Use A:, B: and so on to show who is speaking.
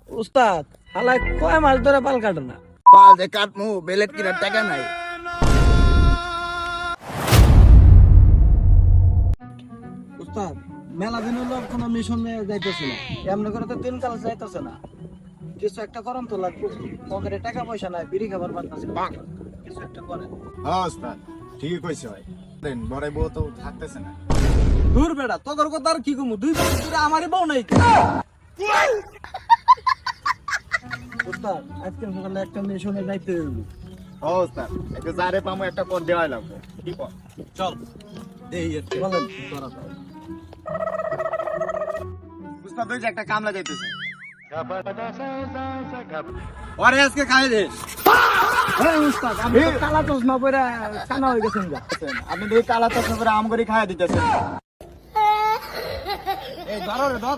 A: উস্তাদ হালাই কয় মাস ধরে পাল কাটে না।
B: পাল যে কাটমু বেলেট কিনার টাকা নাই।
A: উস্তাদ মেলা দিন হলো কোনো মিশনে যাইতেছে না, এমনি করে তো দিনকাল যাইতেছে না। কিছু একটা করেন তো লাগবে, পকেটে টাকা পয়সা নাই, বিড়ি খাবার পারতেছে না। কিছু একটা করেন।
B: হ্যাঁ ওস্তাদ ঠিকই কইছে ভাই, বড় বউ তো থাকতেছে না।
A: দূর বেড়া তোর কথা আর কি কমু, 2 বছর ধরে আমারই বউ নাই। উস্তাদ আজকে সকালে একটা মিশনে যাইতে হইব।
B: ও ওস্তাদ একটা জারে পামু একটা কর দেওয়াই লাগবে। কি কর?
A: চল এই বলেন তোরা তো।
B: ওস্তাদ ওই যে একটা কামলা যাইতেছে। ওরে আজকে খাই দে।
A: হ্যাঁ উস্তাদ আমি তো কালা চশমা পরে কানা হয়ে গেছেন যা।
B: আপনি দেখি কালা চশমা করে আম করে খাইয়া দিতেছেন।
A: এই ধরো রে ধর।